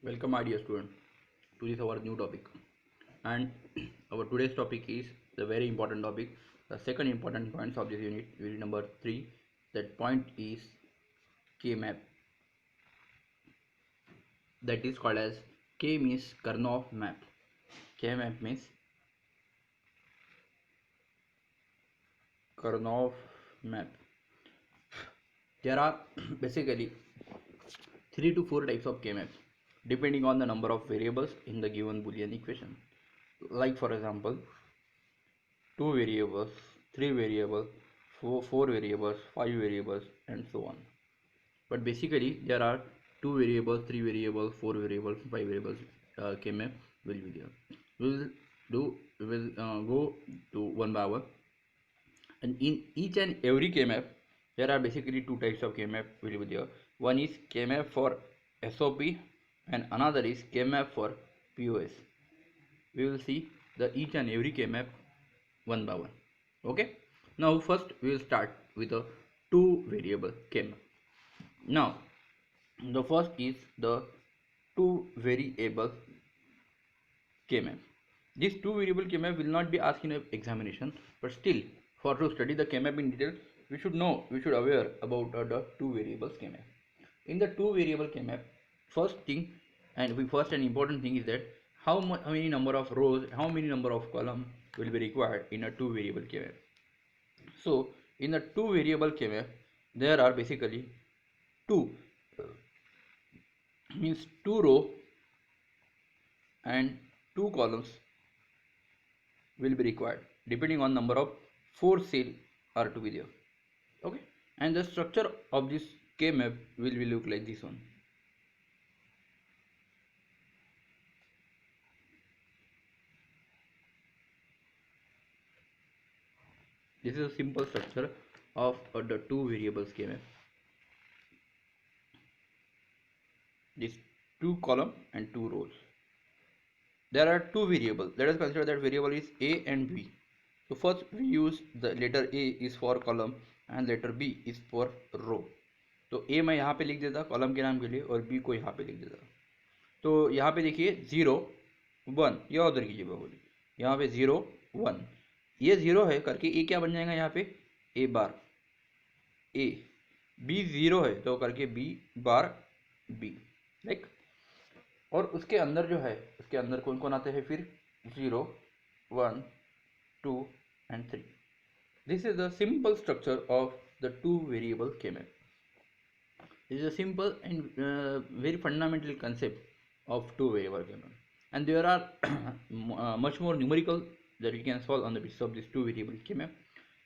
Welcome, my dear student, to this our new topic. And our today's topic is the very important topic. The second important points of this unit number 3. That point is K-map. That is called as K means Karnaugh map. K-map means Karnaugh map. There are basically 3 to 4 types of K-maps depending on the number of variables in the given Boolean equation. Like for example, 2 variables, 3 variables, 4 variables, 5 variables, and so on. But basically there are 2 variables, 3 variables, 4 variables, 5 variables K-map will be there. We will go to one by one, and in each and every K-map there are basically 2 types of K-map will be there. One is K-map for SOP and another is K-map for POS. We will see the each and every K-map one by one. Okay, now first we will start with a 2 variable K-map. Now the first is the 2 variable K-map. This 2 variable K-map will not be asked in an examination, but still for to study the K-map in detail we should aware about the 2 variables K-map. In the 2 variable K-map, first and important thing is that how many number of rows, how many number of columns will be required in a 2 variable K-map. So in the 2 variable K-map there are basically 2 means 2 row and 2 columns will be required depending on number of 4 cell are to be there. Okay, and the structure of this K-map will be look like this one. This is a simple structure of the 2 variables K-map. This 2 column and 2 rows. There are 2 variables. Let us consider that variable is A and B. So first we use the letter A is for column and letter B is for row. तो A मैं यहाँ पे लिख देता column के नाम के लिए और B को यहाँ पे लिख देता. तो यहाँ पे देखिए 0 1 या उधर कीजिए बोलिए, यहाँ पे 0 1, ये 0 है करके A क्या बन जाएगा यहाँ पे A बार A, B 0 है तो करके B बार B, लाइक. और उसके अंदर जो है उसके अंदर कौन कौन आते हैं फिर 0 1 2 and 3. This is the simple structure of the 2 variable K-map. This is a simple and very fundamental concept of 2 variable K-map, and there are much more numerical that you can solve on the basis of this 2 variable K-map.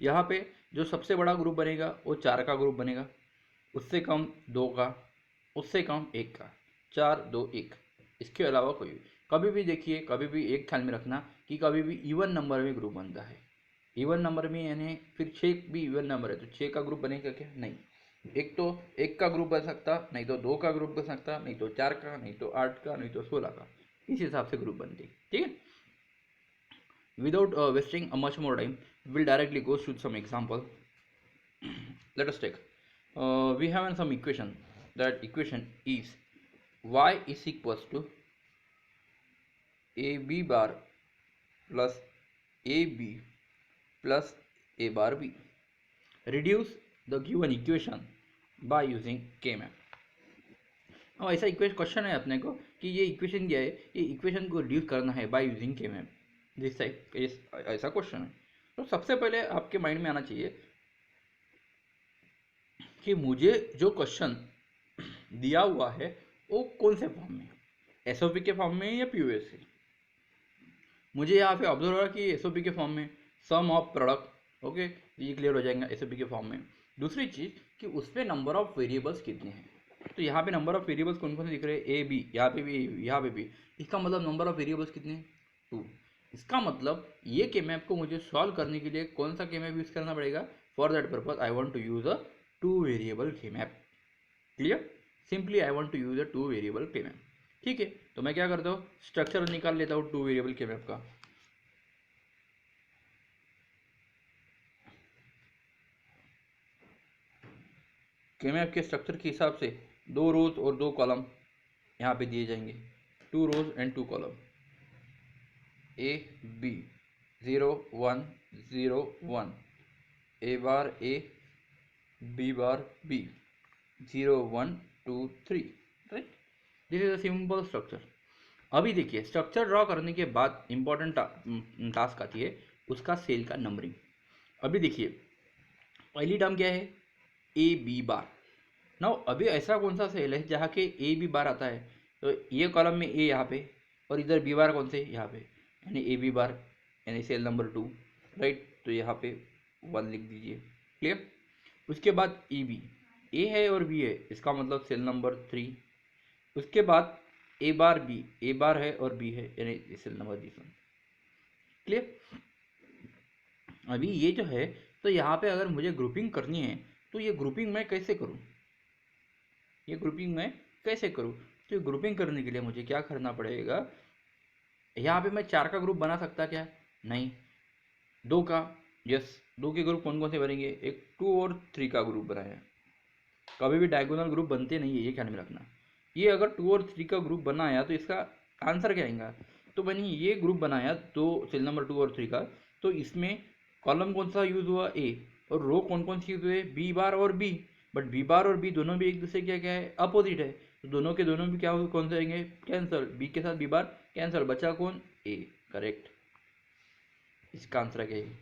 यहाँ पे जो सबसे बड़ा group बनेगा वो 4 का group बनेगा, उससे कम 2 का, उससे कम 1 का, 4 2 1. इसके अलावा कोई भी कभी भी देखिए, कभी भी एक ख्याल में रखना कि कभी भी इवन नंबर में ग्रुप बनता है. इवन नंबर में यानी फिर 6 भी इवन नंबर है तो 6 का ग्रुप बनेगा क्या? नहीं. एक तो 1 का ग्रुप बन सकता, नहीं तो 2 का ग्रुप बन सकता, नहीं तो 4 का, नहीं तो 8 का, नहीं तो 16 का. इस हिसाब से ग्रुप बनते हैं. ठीक है. Without wasting much more time, we will directly go through some example. Let us take. We have some equation. That equation is y is equals to ab bar plus ab plus a bar b. Reduce the given equation by using K-map. अब ऐसा question है अपने को कि ये equation क्या है, ये इक्वेशन को रिड्यूस करना है by using K-map. This type ऐसा क्वेश्चन है. तो सबसे पहले आपके माइंड में आना चाहिए कि मुझे जो क्वेश्चन दिया हुआ है वो कौन से फॉर्म में, एसओपी के फॉर्म में या पीओएस से. मुझे यहाँ पे ऑब्जर्व हो रहा कि एसओपी के फॉर्म में सम ऑफ प्रोडक्ट. ओके, ये क्लियर हो जाएगा एसओपी के फॉर्म में. दूसरी चीज़ कि उस पर नंबर ऑफ वेरिएबल्स कितने हैं. तो यहाँ पे नंबर ऑफ वेरिएबल्स कौन कौन से दिख रहे हैं? ए बी, यहाँ पे भी, यहाँ पे भी. इसका मतलब नंबर ऑफ वेरिएबल्स कितने हैं? 2. इसका मतलब ये K-map को मुझे सॉल्व करने के लिए कौन सा K-map यूज़ करना पड़ेगा? For that purpose I want to use a 2 variable K-map. Clear? Simply I want to use a 2 variable K-map. ठीक है, तो मैं क्या करता हूँ, स्ट्रक्चर निकाल लेता हूँ 2 वेरिएबल K-map का. K-map के स्ट्रक्चर के हिसाब से 2 रोज और 2 कॉलम यहाँ पे दिए जाएंगे 2 rows and 2 column, A B 0 1 0 1, A bar A, B bar B 0 1 2 3, right. This is a simple structure. अभी देखिए स्ट्रक्चर ड्रॉ करने के बाद इंपॉर्टेंट टास्क आती है उसका सेल का नंबरिंग। अभी देखिए पहली टर्म क्या है, ए बी बार। नाउ अभी ऐसा कौन सा सेल है जहाँ के ए बी बार आता है, तो ये कॉलम में ए यहाँ पे और इधर बी बार कौन से यहाँ पे, यानी ए बी बार यानी सेल नंबर 2, राइट। तो यहाँ पे 1 लिख दीजिए, क्लियर। उसके बाद ई बी, ए है और बी है, इसका मतलब सेल नंबर 3। उसके बाद ए बार बी, ए बार है और बी है यानी सेल नंबर 3, क्लियर। अभी ये जो है, तो यहाँ पे अगर मुझे ग्रुपिंग करनी है तो ये ग्रुपिंग मैं कैसे करूँ, ये ग्रुपिंग मैं कैसे करूँ। तो ये ग्रुपिंग करने के लिए मुझे क्या करना पड़ेगा, यहाँ पे मैं 4 का ग्रुप बना सकता क्या, नहीं, 2 का, यस 2 के ग्रुप कौन कौन से बनेंगे, एक 2 और 3 का ग्रुप बनाया। कभी भी डायगोनल ग्रुप बनते नहीं है, ये ख्याल में रखना। ये अगर 2 और 3 का ग्रुप बनाया तो इसका आंसर क्या आएगा, तो मैंने ये ग्रुप बनाया तो सेल नंबर 2 और 3 का, तो इसमें कॉलम कौन सा यूज हुआ, ए, और रो कौन कौन सी यूज हुए, बी बार और बी। बट बी बार और बी दोनों भी एक दूसरे क्या क्या है, अपोजिट है, तो दोनों के दोनों भी क्या हो, कौन से आएंगे, कैंसल, बी के साथ बी बार कैंसल, बचा कौन, ए, करेक्ट। इसका आंसर क्या है।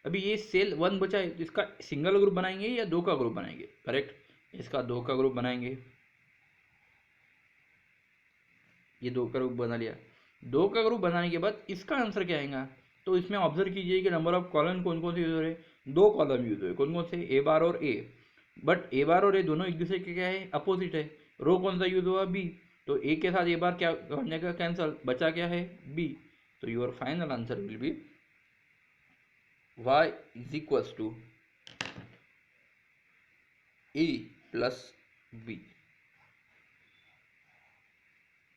अभी ये सेल 1 बचा है तो इसका सिंगल ग्रुप बनाएंगे या 2 का ग्रुप बनाएंगे, करेक्ट, इसका 2 का ग्रुप बनाएंगे, ये 2 का ग्रुप बना लिया। 2 का ग्रुप बनाने के बाद इसका आंसर क्या आएगा, तो इसमें ऑब्जर्व कीजिए कि नंबर ऑफ कॉलम कौन कौन से यूज हो रहे हैं, 2 कॉलम यूज हुए, कौन कौन से, ए बार और ए। बट ए बार और ए दोनों एक दूसरे के क्या है, अपोजिट है। रो कौन सा यूज हुआ, बी, तो ए के साथ ए बार क्या बन जाएगा, कैंसल, बचा क्या है, बी। तो your final answer will be y is equals to a plus b.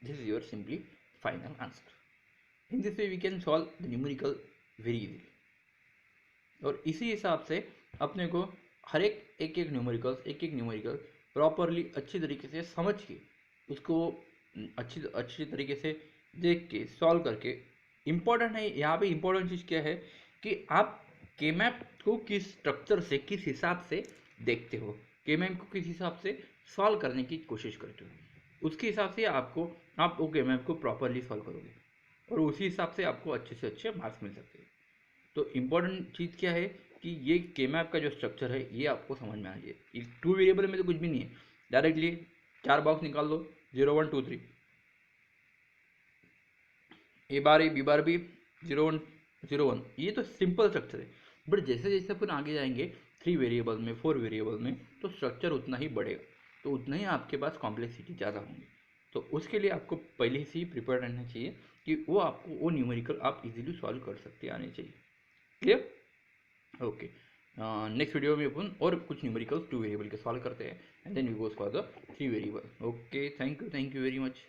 This is your simply final answer. In this way we can solve the numerical very easily. और इसी हिसाब से अपने को हर एक एक न्यूमेरिकल प्रॉपरली अच्छी तरीके से समझ के उसको अच्छी तरीके से देख के सॉल्व करके, इम्पोर्टेंट है यहाँ पे, इम्पोर्टेंट चीज़ क्या है कि आप के मैप को किस स्ट्रक्चर से, किस हिसाब से देखते हो, के मैप को किस हिसाब से सॉल्व करने की कोशिश करते हो, उसके हिसाब से आप वो के मैप को प्रॉपरली सॉल्व करोगे और उसी हिसाब से आपको अच्छे से अच्छे मार्क्स मिल सकते हैं। तो इम्पोर्टेंट चीज़ क्या है कि ये के मैप का जो स्ट्रक्चर है ये आपको समझ में आना चाहिए। 2 वेरिएबल में तो कुछ भी नहीं है, डायरेक्टली 4 बॉक्स निकाल दो, 0 1 2 3, ए bar A, B bar B, 0 1 0 1, ये तो सिंपल स्ट्रक्चर है। बट जैसे जैसे अपन आगे जाएंगे 3 वेरिएबल में, 4 वेरिएबल में, तो स्ट्रक्चर उतना ही बढ़ेगा, तो उतना ही आपके पास कॉम्प्लेक्सिटी ज़्यादा होंगी। तो उसके लिए आपको पहले से ही प्रिपेयर रहना चाहिए कि वो आपको वो न्यूमेरिकल आप इजीली सॉल्व कर सकते आने चाहिए, क्लियर। ओके, नेक्स्ट वीडियो में अपन और कुछ न्यूमेरिकल्स 2 वेरिएबल के सॉल्व करते हैं and then we goes for the 3 variable. Okay, thank you very much.